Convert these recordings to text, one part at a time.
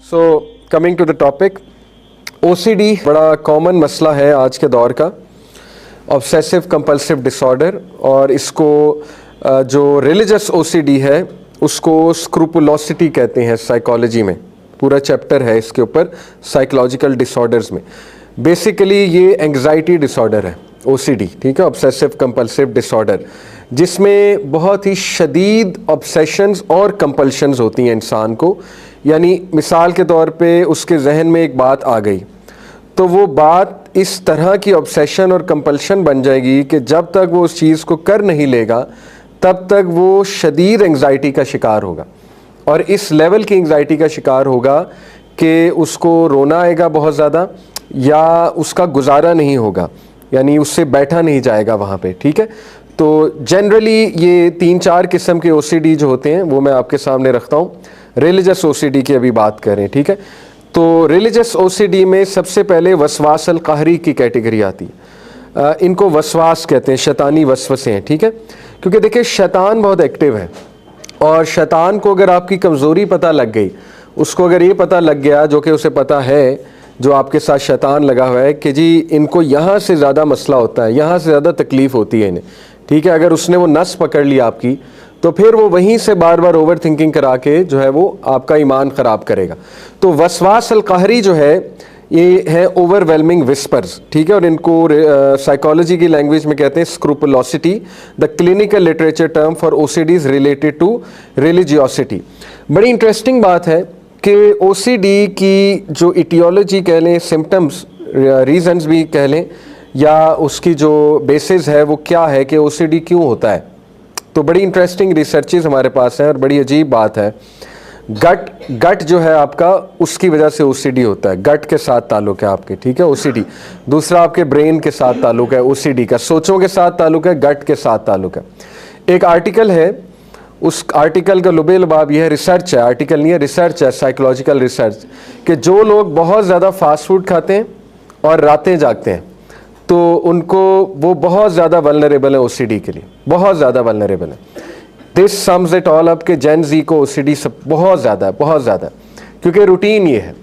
So coming to the topic, OCD बड़ा common मसला है आज के दौर का, ऑब्सेसिव कंपल्सिव डिसऑर्डर। और इसको जो रिलीजियस ओसीडी है उसको स्क्रूपुलोसिटी कहते हैं साइकोलॉजी में। पूरा चैप्टर है इसके ऊपर साइकोलॉजिकल डिसऑर्डर्स में। बेसिकली ये एंग्जाइटी डिसऑर्डर है ओसीडी, ठीक है, ऑब्सेसिव कंपल्सिव डिसऑर्डर, जिसमें बहुत ही शदीद ऑब्सेशंस और कंपल्शंस होती हैं इंसान को। यानी मिसाल के तौर पे उसके जहन में एक बात आ गई तो वो बात इस तरह की ऑब्सेशन और कंपल्शन बन जाएगी कि जब तक वो उस चीज़ को कर नहीं लेगा तब तक वो शदीद एंग्जाइटी का शिकार होगा। और इस लेवल की एंग्जाइटी का शिकार होगा कि उसको रोना आएगा बहुत ज़्यादा, या उसका गुजारा नहीं होगा, यानी उससे बैठा नहीं जाएगा वहाँ पे, ठीक है। तो जनरली ये 3-4 किस्म के ओसीडी जो होते हैं वो मैं आपके सामने रखता हूँ। रिलीजियस ओसीडी की अभी बात करें, ठीक है। तो रिलीजियस ओसीडी में सबसे पहले वसवास अल कहरी की कैटेगरी आती है। इनको वसवास कहते हैं, शैतानी वसवसे हैं, ठीक है। क्योंकि देखिए शैतान बहुत एक्टिव है, और शैतान को अगर आपकी कमज़ोरी पता लग गई, उसको अगर ये पता लग गया जो कि उसे पता है, जो आपके साथ शैतान लगा हुआ है, कि जी इनको यहाँ से ज़्यादा मसला होता है, यहाँ से ज़्यादा तकलीफ़ होती है इन्हें, ठीक है। अगर उसने वो नस पकड़ ली आपकी, तो फिर वो वहीं से बार बार ओवर थिंकिंग करा के जो है वो आपका ईमान ख़राब करेगा। तो वसवास अल कहरी जो है ये है ओवरवेलमिंग विस्पर्स, ठीक है। और इनको साइकोलॉजी की लैंग्वेज में कहते हैं scrupulosity, the clinical literature term for OCDs related to religiosity. बड़ी इंटरेस्टिंग बात है कि ओसीडी की जो इटियोलॉजी कह लें, सिम्टम्स, रीजंस भी कह लें, या उसकी जो बेसिस है वो क्या है कि ओसीडी क्यों होता है। तो बड़ी इंटरेस्टिंग रिसर्चेस हमारे पास हैं और बड़ी अजीब बात है। गट जो है आपका, उसकी वजह से ओसीडी होता है, गट के साथ ताल्लुक है आपके, ठीक है, ओसीडी। दूसरा आपके ब्रेन के साथ ताल्लुक है ओसीडी का, सोचों के साथ ताल्लुक है, गट के साथ ताल्लुक है। एक आर्टिकल है, उस आर्टिकल का लुबे लुबाब यह है, रिसर्च है, आर्टिकल नहीं है, रिसर्च है, साइकोलॉजिकल रिसर्च, कि जो लोग बहुत ज़्यादा फास्ट फूड खाते हैं और रातें जागते हैं तो उनको वो बहुत ज़्यादा वल्नरेबल है ओसीडी के लिए, बहुत ज़्यादा वल्नरेबल है। This sums it all up के जेन जी को ओसीडी सब बहुत ज़्यादा है, बहुत ज़्यादा, क्योंकि रूटीन ये है,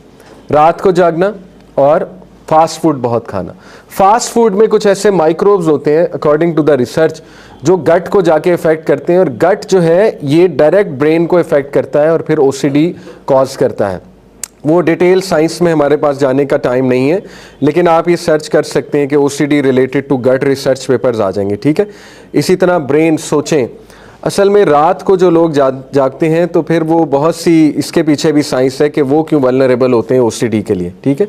रात को जागना और फास्ट फूड बहुत खाना। फास्ट फूड में कुछ ऐसे माइक्रोब्स होते हैं अकॉर्डिंग टू द रिसर्च जो गट को जाके इफ़ेक्ट करते हैं, और गट जो है ये डायरेक्ट ब्रेन को इफ़ेक्ट करता है और फिर ओसीडी कॉज करता है। वो डिटेल साइंस में हमारे पास जाने का टाइम नहीं है, लेकिन आप ये सर्च कर सकते हैं कि OCD related to gut research papers आ जाएंगे, ठीक है। इसी तरह ब्रेन, सोचें, असल में रात को जो लोग जागते हैं तो फिर वो बहुत सी, इसके पीछे भी साइंस है कि वो क्यों वल्नरेबल होते हैं ओसीडी के लिए, ठीक है।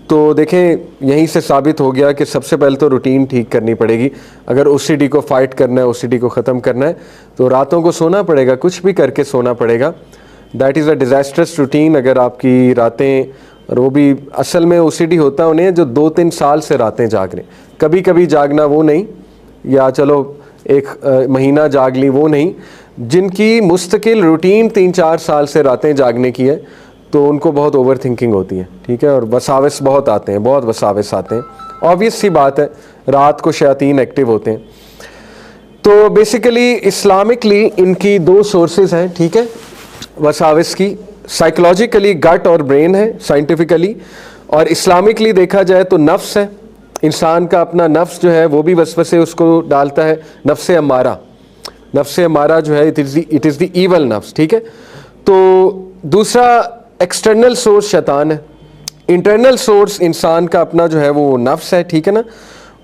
तो देखें यहीं से साबित हो गया कि सबसे पहले तो रूटीन ठीक करनी पड़ेगी। अगर ओसीडी को फाइट करना है, ओसीडी को ख़त्म करना है, तो रातों को सोना पड़ेगा, कुछ भी करके सोना पड़ेगा। That is a disastrous routine. अगर आपकी रातें, और वो भी असल में ओसीडी होता उन्हें जो 2-3 साल से रातें जाग रहे, कभी कभी जागना वो नहीं, या चलो एक महीना जाग ली वो नहीं, जिनकी मुस्तकिल रूटीन 3-4 साल से रातें जागने की है, तो उनको बहुत ओवर थिंकिंग होती है, ठीक है। और वसाविस बहुत आते हैं, बहुत वसाविस आते हैं। ऑब्वियस सी बात है, रात को शैतान एक्टिव होते हैं। तो बेसिकली इस्लामिकली इनकी 2 सोर्सेज हैं, ठीक है, वसाविस की। साइकोलॉजिकली गट और ब्रेन है साइंटिफिकली, और इस्लामिकली देखा जाए तो नफ्स है, इंसान का अपना नफ्स जो है वो भी वसवसे उसको डालता है, नफ्से अमारा। नफ्से अमारा जो है इट इज़ द ईवल नफ्स, ठीक है। तो दूसरा एक्सटर्नल सोर्स शैतान है, इंटरनल सोर्स इंसान का अपना जो है वो नफ्स है, ठीक है ना।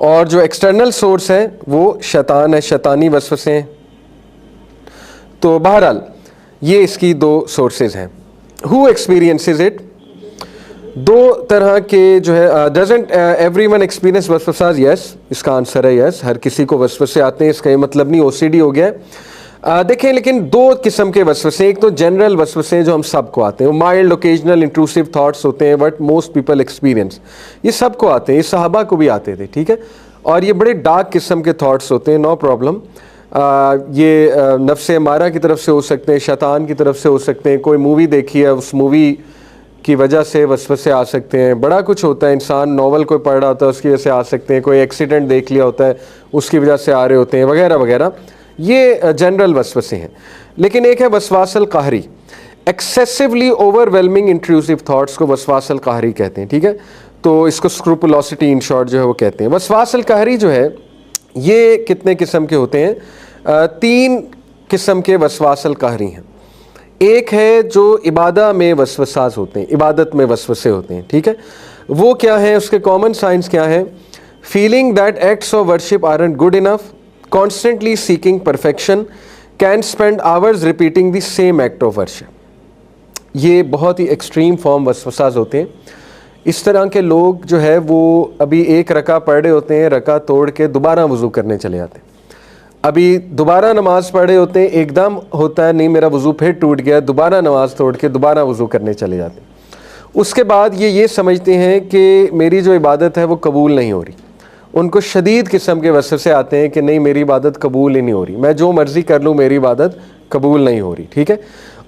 और जो एक्सटर्नल सोर्स है वो शैतान है, शैतानी वसवसे हैं। तो बहरहाल ये इसकी 2 सोर्सेज हैं। हु एक्सपीरियंसेस इट, 2 तरह के जो है, डजंट एवरीवन एक्सपीरियंस वसवसास, यस, इसका आंसर है यस, हर किसी को वसवसे आते हैं, इसका ये मतलब नहीं ओसीडी हो गया है। देखें, लेकिन 2 किस्म के वसवसे, एक तो जनरल वसवसे जो हम सबको आते हैं, वो माइल्ड ओकेजनल इंट्रूसिव थॉट्स होते हैं, बट मोस्ट पीपल एक्सपीरियंस, ये सबको आते हैं, ये सहाबा को भी आते थे, ठीक है। और ये बड़े डार्क किस्म के थॉट्स होते हैं, नो प्रॉब्लम। ये नफ्से अमारा की तरफ से हो सकते हैं, शैतान की तरफ से हो सकते हैं, कोई मूवी देखी है उस मूवी की वजह से वसवसे आ सकते हैं, बड़ा कुछ होता है। इंसान नॉवल कोई पढ़ रहा होता है उसकी वजह से आ सकते हैं, कोई एक्सीडेंट देख लिया होता है उसकी वजह से आ रहे होते हैं, वगैरह वगैरह। ये जनरल वसवसे हैं। लेकिन एक है वसवास अल कहरी। एक्सेसिवली ओवरवेलमिंग इंट्रूसिव थॉट्स को वसवास अल कहरी कहते हैं, ठीक है। तो इसको स्क्रूपुलोसिटी इन शॉर्ट जो है वो कहते हैं। वसवास अल कहरी जो है ये कितने किस्म के होते हैं? 3 किस्म के वसवास अल कहरी हैं। एक है जो इबादत में वसवसास होते हैं, इबादत में वसवसे होते हैं, ठीक है। वो क्या है, उसके कॉमन साइंस क्या है? Feeling that acts of worship aren't good enough, constantly seeking perfection, can spend hours repeating the same act of worship. ये बहुत ही एक्सट्रीम फॉर्म वसवसास होते हैं। इस तरह के लोग जो है वो अभी एक रका पढ़ रहे होते हैं, रका तोड़ के दोबारा वज़ू करने चले जाते हैं। अभी दोबारा नमाज़ पढ़े होते हैं, एकदम होता है नहीं मेरा वज़ू फिर टूट गया, दोबारा नमाज़ तोड़ के दोबारा वज़ू करने चले जाते हैं। उसके बाद ये समझते हैं कि मेरी जो इबादत है वो कबूल नहीं हो रही। उनको शदीद किस्म के वसवसे आते हैं कि नहीं मेरी इबादत कबूल ही नहीं हो रही, मैं जो मर्ज़ी कर लूँ मेरी इबादत कबूल नहीं हो रही, ठीक है।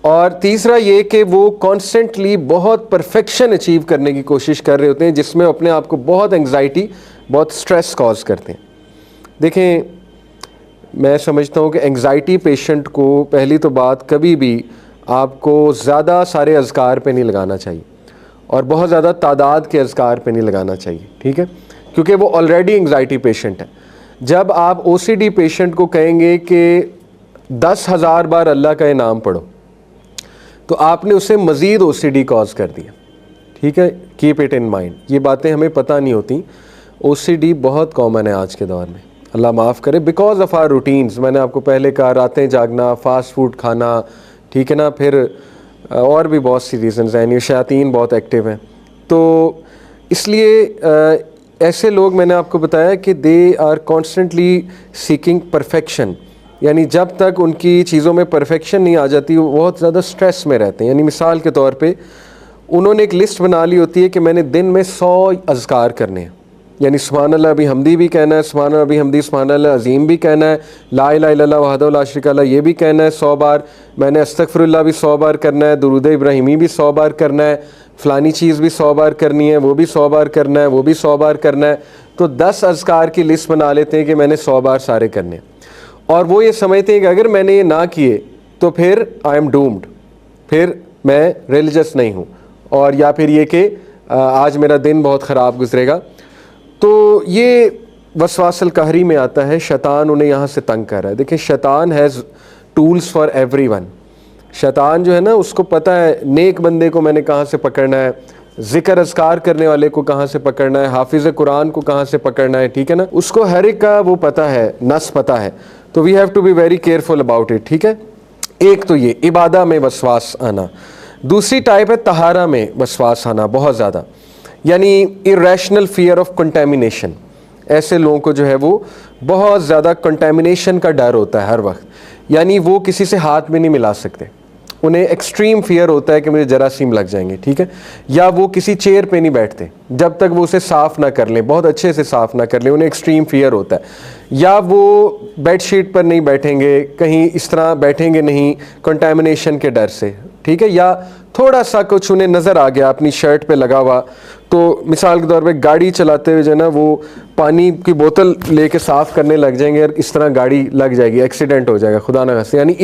और तीसरा ये कि वो कॉन्स्टेंटली बहुत परफेक्शन अचीव करने की कोशिश कर रहे होते हैं, जिसमें अपने आप को बहुत एंग्जाइटी, बहुत स्ट्रेस कॉज करते हैं। देखें, मैं समझता हूँ कि एंग्जाइटी पेशेंट को पहली तो बात कभी भी आपको ज़्यादा सारे अज़कार पे नहीं लगाना चाहिए और बहुत ज़्यादा तादाद के अज़कार पे नहीं लगाना चाहिए, ठीक है, क्योंकि वो ऑलरेडी एंग्जाइटी पेशेंट है। जब आप ओसीडी पेशेंट को कहेंगे कि 10,000 बार अल्लाह का नाम पढ़ो, तो आपने उसे मज़ीद ओसीडी कॉज कर दिया, ठीक है। कीप इट इन माइंड, ये बातें हमें पता नहीं होती। ओसीडी बहुत कॉमन है आज के दौर में, अल्लाह माफ़ करे, बिकॉज ऑफ आर रूटीन्स। मैंने आपको पहले कहा, रातें जागना, फास्ट फूड खाना, ठीक है ना, फिर और भी बहुत सी रीज़न्स हैं, ये शयातीन बहुत एक्टिव हैं। तो इसलिए ऐसे लोग, मैंने आपको बताया कि they are constantly seeking perfection, यानी जब तक उनकी चीज़ों में परफेक्शन नहीं आ जाती वो बहुत ज़्यादा स्ट्रेस में रहते हैं। यानी मिसाल के तौर पे उन्होंने एक लिस्ट बना ली होती है कि मैंने दिन में 100 अज़कार करने हैं, यानी सुभान अल्लाह अभी हमदी भी कहना है, सुभान अल्लाह अभी हमदी सुभान अल्लाह अज़ीम भी कहना है, ला इलाहा इल्लल्लाह वहदहु ला शरीका लह ये भी कहना है 100 बार, मैंने अस्तगफिरुल्लाह भी 100 बार करना है, दुरूद इब्राहिमी भी 100 बार करना है, फ़लानी चीज़ भी 100 बार करनी है, वो भी 100 बार करना है, वो भी 100 बार करना है। तो 10 अज़कार की लिस्ट बना लेते हैं कि मैंने 100 बार सारे करने हैं, और वो ये समझते हैं कि अगर मैंने ये ना किए तो फिर आई एम डूम्ड, फिर मैं रिलीजियस नहीं हूँ, और या फिर ये कि आज मेरा दिन बहुत ख़राब गुजरेगा। तो ये वसवास अल कहरी में आता है, शैतान उन्हें यहाँ से तंग कर रहा है। देखिए, शैतान हैज़ टूल्स फॉर एवरीवन। शैतान जो है ना, उसको पता है नेक बंदे को मैंने कहाँ से पकड़ना है, ज़िक्र अज़कार करने वाले को कहाँ से पकड़ना है, हाफिज़ कुरान को कहाँ से पकड़ना है, ठीक है ना, उसको हर एक का वो पता है, नस पता है। तो we have to be very careful about it, ठीक है। एक तो ये इबादा में वसवास आना। दूसरी टाइप है तहारा में वसवास आना बहुत ज़्यादा, यानी इरेशनल फियर ऑफ कंटेमिनेशन। ऐसे लोगों को जो है वो बहुत ज़्यादा कंटेमिनेशन का डर होता है हर वक्त, यानी वो किसी से हाथ में नहीं मिला सकते, उन्हें एक्सट्रीम फियर होता है कि मुझे जरासीम लग जाएंगे, ठीक है। या वो किसी चेयर पे नहीं बैठते जब तक वो उसे साफ़ ना कर लें, बहुत अच्छे से साफ़ ना कर लें, उन्हें एक्सट्रीम फियर होता है। या वो बेडशीट पर नहीं बैठेंगे, कहीं इस तरह बैठेंगे नहीं कंटेमिनेशन के डर से, ठीक है। या थोड़ा सा कुछ उन्हें नज़र आ गया अपनी शर्ट पे लगा हुआ, तो मिसाल के तौर पे गाड़ी चलाते हुए जो है ना वो पानी की बोतल लेके साफ़ करने लग जाएंगे और इस तरह गाड़ी लग जाएगी, एक्सीडेंट हो जाएगा खुदा न खास्ता। यानी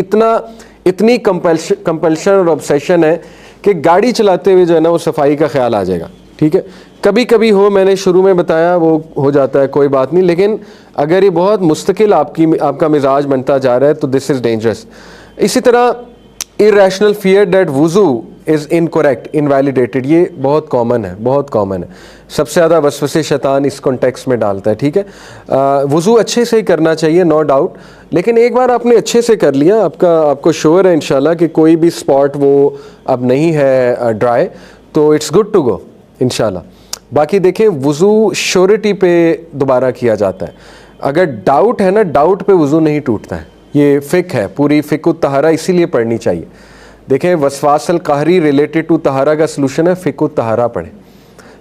इतनी कंपल्शन और ऑब्सेशन है कि गाड़ी चलाते हुए जो है ना वो सफाई का ख्याल आ जाएगा, ठीक है। कभी कभी हो, मैंने शुरू में बताया, वो हो जाता है, कोई बात नहीं, लेकिन अगर ये बहुत मुस्तकिल आपका मिजाज बनता जा रहा है तो दिस इज़ डेंजरस। इसी तरह इरेशनल फियर दैट वुज़ू इज़ इनकरेक्ट, इनवैलिडेटेड, ये बहुत कॉमन है, बहुत कॉमन है। सबसे ज़्यादा वसवसे शैतान इस कॉन्टेक्स्ट में डालता है, ठीक है। वुज़ू अच्छे से ही करना चाहिए, नो डाउट, लेकिन एक बार आपने अच्छे से कर लिया, आपको श्योर है इंशाल्लाह कि कोई भी स्पॉट वो अब नहीं है ड्राई, तो इट्स गुड टू गो इंशाल्लाह। बाकी देखें, वुज़ू श्योरिटी पे दोबारा किया जाता है। अगर डाउट है ना, डाउट पे वुज़ू नहीं टूटता है, ये फ़िक है, पूरी फ़िक़्ह तहारा इसीलिए पढ़नी चाहिए। देखें, वसवास अल कहरी रिलेटेड टू तहारा का सलूशन है फ़िक़्ह तहारा पढ़ें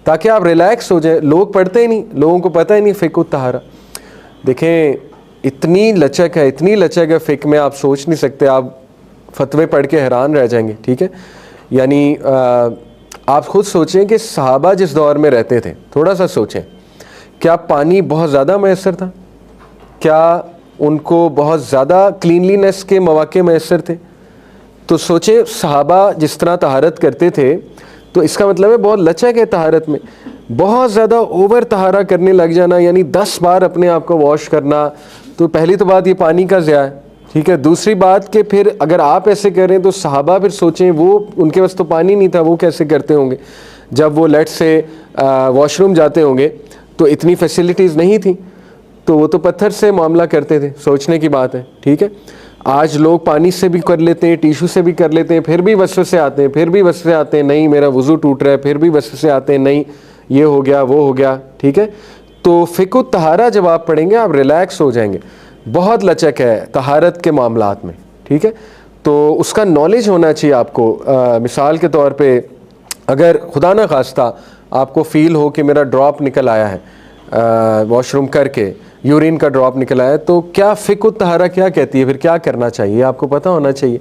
ताकि आप रिलैक्स हो जाए। लोग पढ़ते ही नहीं, लोगों को पता ही नहीं फ़िक़्ह तहारा। देखें, इतनी लचक है, इतनी लचक है फ़िक़्ह में, आप सोच नहीं सकते, आप फतवे पढ़ के हैरान रह जाएंगे, ठीक है। यानी आप ख़ुद सोचें कि सहाबा जिस दौर में रहते थे, थोड़ा सा सोचें, क्या पानी बहुत ज़्यादा मैसर था? क्या उनको बहुत ज़्यादा क्लीनलीनेस के मौके मैसर थे? तो सोचे सहाबा जिस तरह तहारत करते थे, तो इसका मतलब है बहुत लचक है तहारत में। बहुत ज़्यादा ओवर तहारा करने लग जाना, यानी 10 बार अपने आप को वॉश करना, तो पहली तो बात ये पानी का ज़िया है, ठीक है। दूसरी बात कि फिर अगर आप ऐसे करें तो सहाबा फिर सोचें, वो उनके पास तो पानी नहीं था, वो कैसे करते होंगे। जब वो लेट से वॉशरूम जाते होंगे तो इतनी फैसिलिटीज़ नहीं थी, तो वो तो पत्थर से मामला करते थे, सोचने की बात है, ठीक है। आज लोग पानी से भी कर लेते हैं, टिशू से भी कर लेते हैं, फिर भी वसवसे आते हैं, फिर भी वसवसे आते हैं, नहीं मेरा वज़ू टूट रहा है, फिर भी वसवसे आते हैं, नहीं ये हो गया वो हो गया, ठीक है। तो फ़िक़्ह तहारा जब आप पढ़ेंगे आप रिलैक्स हो जाएंगे। बहुत लचक है तहारत के मामलात में, ठीक है। तो उसका नॉलेज होना चाहिए आपको। मिसाल के तौर पे अगर खुदा न खास्ता आपको फ़ील हो कि मेरा ड्रॉप निकल आया है वॉशरूम करके, यूरिन का ड्रॉप निकल आया है, तो क्या फ़िक़्ह तहारा क्या कहती है, फिर क्या करना चाहिए आपको पता होना चाहिए।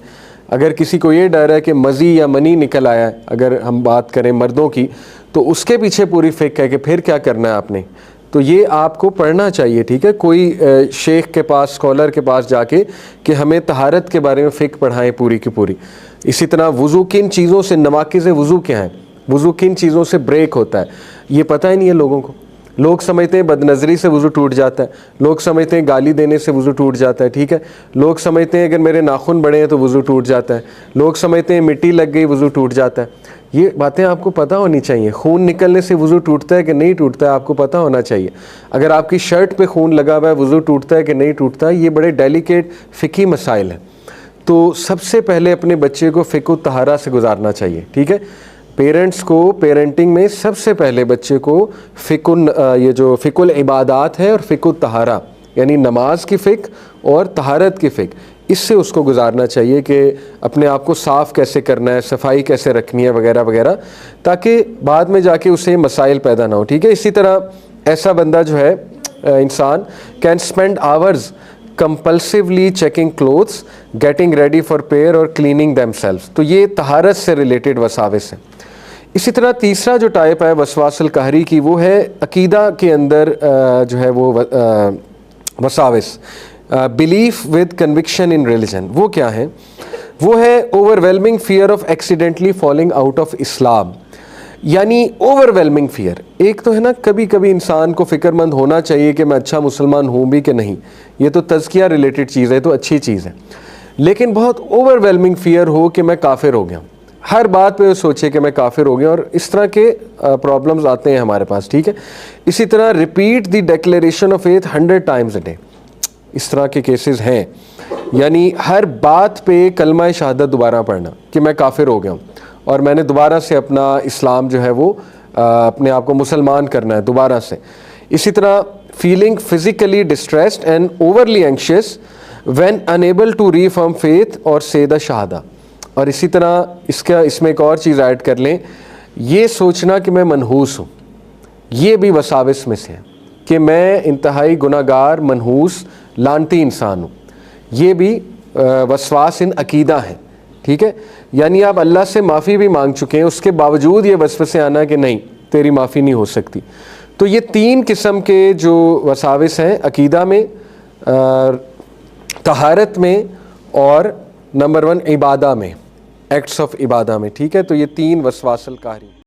अगर किसी को ये डर है कि मज़ी या मनी निकल आया है, अगर हम बात करें मर्दों की, तो उसके पीछे पूरी फ़िक़्ह है कि फिर क्या करना है आपने, तो ये आपको पढ़ना चाहिए, ठीक है। कोई शेख के पास, स्कॉलर के पास जाके कि हमें तहारत के बारे में फ़िक़्ह पढ़ाएं पूरी की पूरी। इसी तरह वज़ू किन चीज़ों से, नवाक़िज़ वज़ू क्या है, वज़ू किन चीज़ों से ब्रेक होता है, ये पता ही नहीं है लोगों को। लोग समझते हैं बदनज़री से वज़ू टूट जाता है, लोग समझते हैं गाली देने से वज़ू टूट जाता है, ठीक है। लोग समझते हैं अगर मेरे नाखून बड़े हैं तो वज़ू टूट जाता है, लोग समझते हैं मिट्टी लग गई वज़ू टूट जाता है। ये बातें आपको पता होनी चाहिए। खून निकलने से वज़ू टूटता है कि नहीं टूटता है आपको पता होना चाहिए। अगर आपकी शर्ट पे खून लगा हुआ है वज़ू टूटता है कि नहीं टूटता है, ये बड़े डेलिकेट फ़िक़ही मसाइल हैं। तो सबसे पहले अपने बच्चे को फ़िक़्ह तहारा से गुजारना चाहिए, ठीक है। पेरेंट्स को पेरेंटिंग में सबसे पहले बच्चे को ये जो फ़िक़्हुल इबादात है और फ़िक़्हुल तहारा, यानी नमाज की फ़िक़्ह और तहारत की फ़िक़्ह, इससे उसको गुजारना चाहिए कि अपने आप को साफ़ कैसे करना है, सफाई कैसे रखनी है वगैरह वगैरह, ताकि बाद में जाके उसे मसाइल पैदा ना हो, ठीक है। इसी तरह ऐसा बंदा जो है इंसान can spend hours compulsively checking clothes, getting ready for prayer और क्लीनिंग देमसेल्व्स। तो ये तहारत से रिलेटेड वसाविस हैं। इसी तरह तीसरा जो टाइप है वसवासल कहरी की, वो है अकीदा के अंदर जो है वो वसाविस, belief with conviction in religion. वो क्या है, वो है overwhelming fear of accidentally falling out of Islam, यानी ओवरवेलमिंग फियर। एक तो है ना, कभी कभी इंसान को फ़िक्रमंद होना चाहिए कि मैं अच्छा मुसलमान हूँ भी कि नहीं, ये तो तज़किया रिलेटेड चीज़ है, तो अच्छी चीज़ है। लेकिन बहुत ओवरवेलमिंग फियर हो कि मैं काफिर हो गया, हर बात पे सोचे कि मैं काफिर हो गया, और इस तरह के प्रॉब्लम्स आते हैं हमारे पास, ठीक है। इसी तरह repeat the declaration of faith 100 times a day, इस तरह के केसेस हैं। यानी हर बात पे कलमा शहादत दोबारा पढ़ना कि मैं काफिर हो गया हूँ और मैंने दोबारा से अपना इस्लाम जो है वो अपने आप को मुसलमान करना है दोबारा से। इसी तरह feeling physically distressed and overly anxious when unable to reaffirm faith और से द शहादा। और इसी तरह इसमें एक और चीज़ ऐड कर लें, ये सोचना कि मैं मनहूस हूँ, ये भी वसाविस में से है कि मैं इंतहाई गुनाहगार, मनहूस, लानती इंसान हूँ। ये भी वसवास इन अकीदा है, ठीक है। यानी आप अल्लाह से माफ़ी भी मांग चुके हैं, उसके बावजूद ये वसवसे आना कि नहीं तेरी माफ़ी नहीं हो सकती। तो ये 3 किस्म के जो वसाविस हैं अकीदा में, तहारत में और नंबर 1 इबादा में, एक्ट्स ऑफ इबादा में, ठीक है। तो ये 3 वसवासल कहरी।